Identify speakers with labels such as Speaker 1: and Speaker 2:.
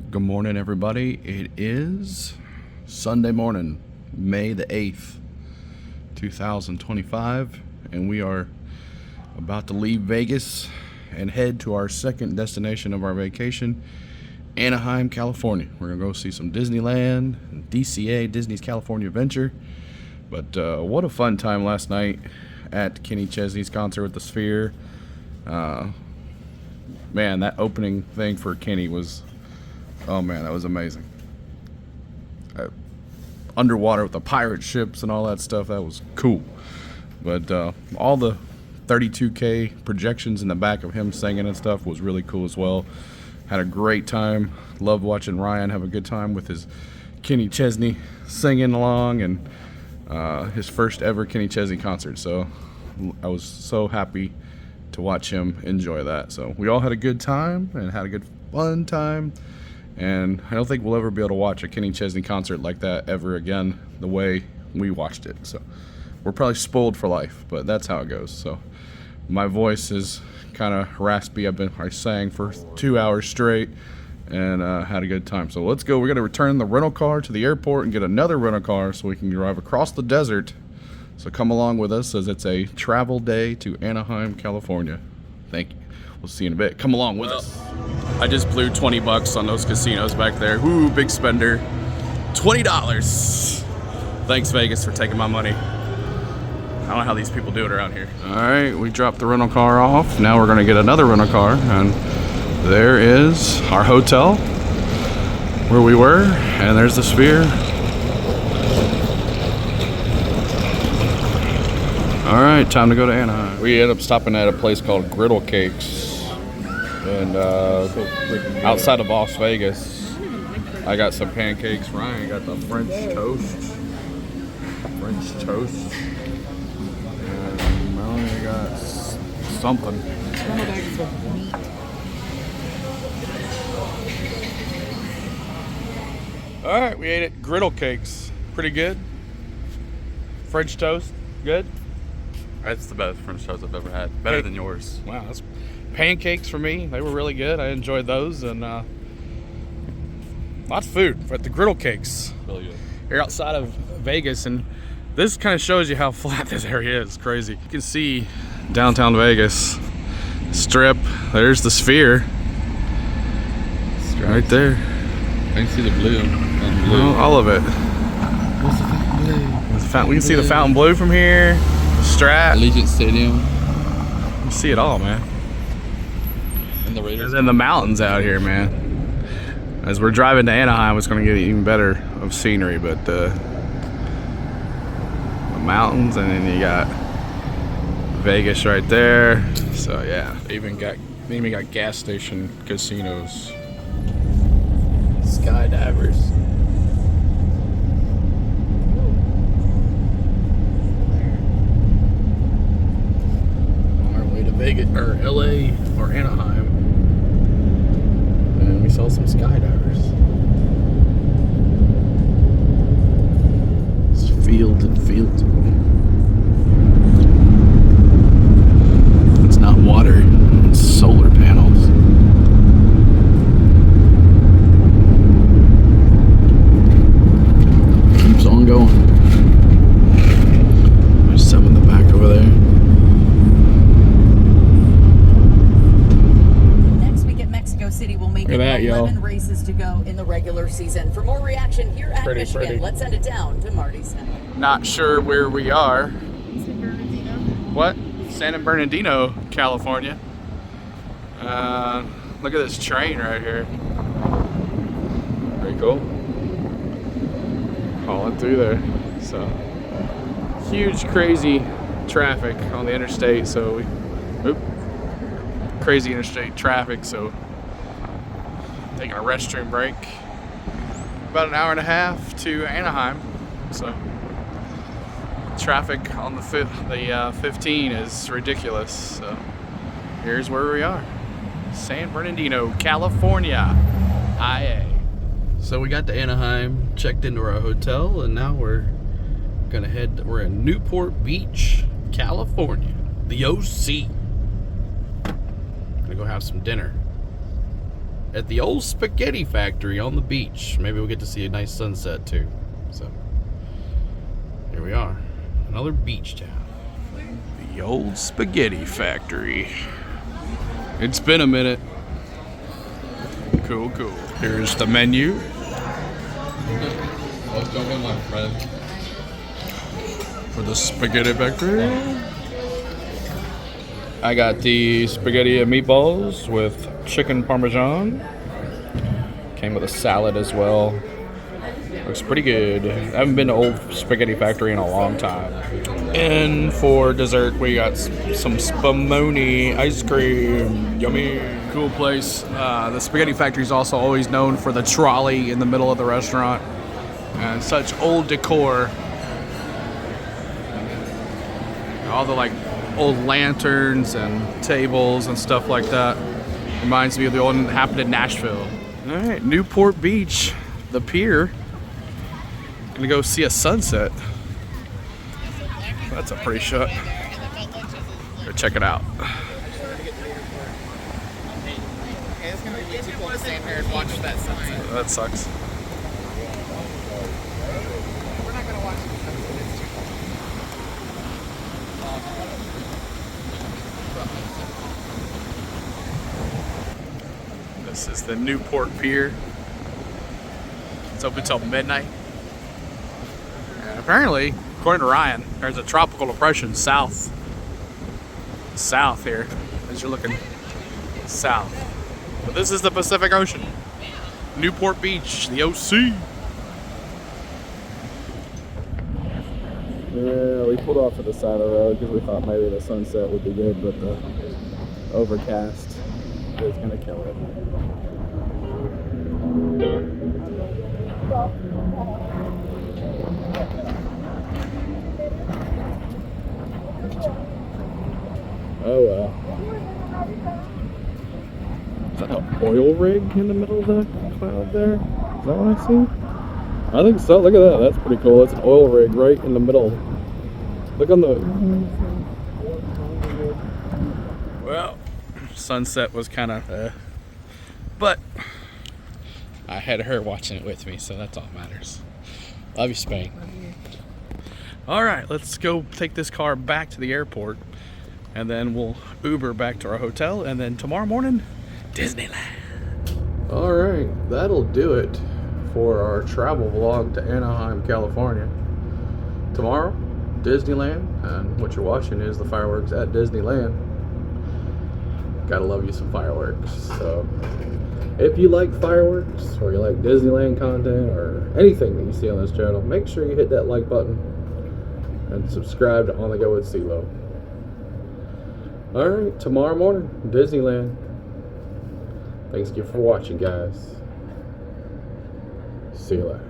Speaker 1: Good morning, everybody. It is Sunday morning, May the 8th, 2025, and we are about to leave Vegas and head to our second destination of our vacation, Anaheim, California. We're going to go see some Disneyland, DCA, Disney's California Adventure. But what a fun time last night at Kenny Chesney's concert with the Sphere. Man, that opening thing for Kenny was... oh man, that was amazing. Underwater with the pirate ships and all that stuff, that was cool. But all the 32K projections in the back of him singing and stuff was really cool as well. Had a great time. Loved watching Ryan have a good time with his Kenny Chesney singing along, and his first ever Kenny Chesney concert. So I was so happy to watch him enjoy that. So we all had a good time and had a good fun time. And I don't think we'll ever be able to watch a Kenny Chesney concert like that ever again, the way we watched it. So we're probably spoiled for life, but that's how it goes. So my voice is kind of raspy. I sang for 2 hours straight and had a good time. So let's go. We're going to return the rental car to the airport and get another rental car so we can drive across the desert. So come along with us as it's a travel day to Anaheim, California. Thank you. We'll see you in a bit. Come along with us. I just blew 20 bucks on those casinos back there. Woo, big spender. $20. Thanks, Vegas, for taking my money. I don't know how these people do it around here. All right, we dropped the rental car off. Now we're gonna get another rental car, and there is our hotel where we were, and there's the Sphere. All right, time to go to Anaheim. We ended up stopping at a place called Griddle Cakes. And outside of Las Vegas, I got some pancakes. Ryan got the French toast. And Melanie got something. All right, we ate at Griddle Cakes. Pretty good. French toast, good.
Speaker 2: That's the best French toast I've ever had. Better than yours.
Speaker 1: Wow, that's pancakes for me. They were really good. I enjoyed those, and lots of food at the Griddle Cakes.
Speaker 2: Really good.
Speaker 1: You're outside of Vegas, and this kind of shows you how flat this area is. It's crazy. You can see downtown Vegas Strip. There's the Sphere. Right there.
Speaker 2: I can see the blue.
Speaker 1: Oh, all of it.
Speaker 2: What's the fountain blue?
Speaker 1: We can see the Fountain Blue from here. The Strat.
Speaker 2: Allegiant Stadium.
Speaker 1: You can see it all, man.
Speaker 2: And the Raiders.
Speaker 1: And then the mountains out here, man. As we're driving to Anaheim, it's going to get even better of scenery, but the mountains, and then you got Vegas right there. So yeah, they even got gas station casinos, skydivers. On our way to Vegas or LA or Anaheim. And we saw some skydivers. It's fields and fields of them. It's not water, it's solar panels. Keeps on going. There's some in the back over there.
Speaker 3: City will make it 11 races to go in the regular season. For more reaction here at Michigan, let's send it down to Marty's.
Speaker 1: Not sure where we are.
Speaker 3: San Bernardino.
Speaker 1: What? San Bernardino, California. Look at this train right here. Very cool. Hauling through there. So huge, crazy traffic on the interstate. So crazy interstate traffic. So taking a restroom break. About an hour and a half to Anaheim. So traffic on the 15 is ridiculous. So here's where we are. San Bernardino, California, IA. So we got to Anaheim, checked into our hotel, and now we're in Newport Beach, at the old spaghetti factory on the beach. Maybe we'll get to see a nice sunset too. So here we are, another beach town. The old spaghetti factory. It's been a minute. Cool, cool. Here's the menu.
Speaker 2: Let's jump in, my friend.
Speaker 1: For the spaghetti factory. I got the spaghetti and meatballs with chicken parmesan. Came with a salad as well. Looks pretty good. I haven't been to Old Spaghetti Factory in a long time. And for dessert, we got some spumoni ice cream. Yummy. Cool place. The Spaghetti Factory is also always known for the trolley in the middle of the restaurant. And such old decor. All the like old lanterns and tables and stuff like that. Reminds me of the old one that happened in Nashville. All right, Newport Beach, the pier. Gonna go see a sunset. That's a pretty shot. Go check it out.
Speaker 4: It's gonna be way too cool to stand here and watch that sunset.
Speaker 1: That sucks.
Speaker 4: We're not gonna watch it because it's too cold.
Speaker 1: This is the Newport Pier. It's open till midnight. And apparently, according to Ryan, there's a tropical depression south here, as you're looking south. But this is the Pacific Ocean. Newport Beach, the OC. Yeah, we pulled off to the side of the road because we thought maybe the sunset would be good, but the overcast is gonna kill it. Oh well. Is that an oil rig in the middle of the cloud there? Is that what I see? I think so. Look at that. That's pretty cool. It's an oil rig right in the middle. Look on the... Well, sunset was kind of... but I had her watching it with me, so that's all that matters. Love you, Spain. All right, let's go take this car back to the airport, and then we'll Uber back to our hotel, and then tomorrow morning, Disneyland. All right, that'll do it for our travel vlog to Anaheim, California. Tomorrow, Disneyland, and what you're watching is the fireworks at Disneyland. Gotta love you some fireworks. So if you like fireworks, or you like Disneyland content, or anything that you see on this channel, make sure you hit that like button and subscribe to On The Go with CeeLo. Alright, tomorrow morning, Disneyland. Thanks again for watching, guys. See you later.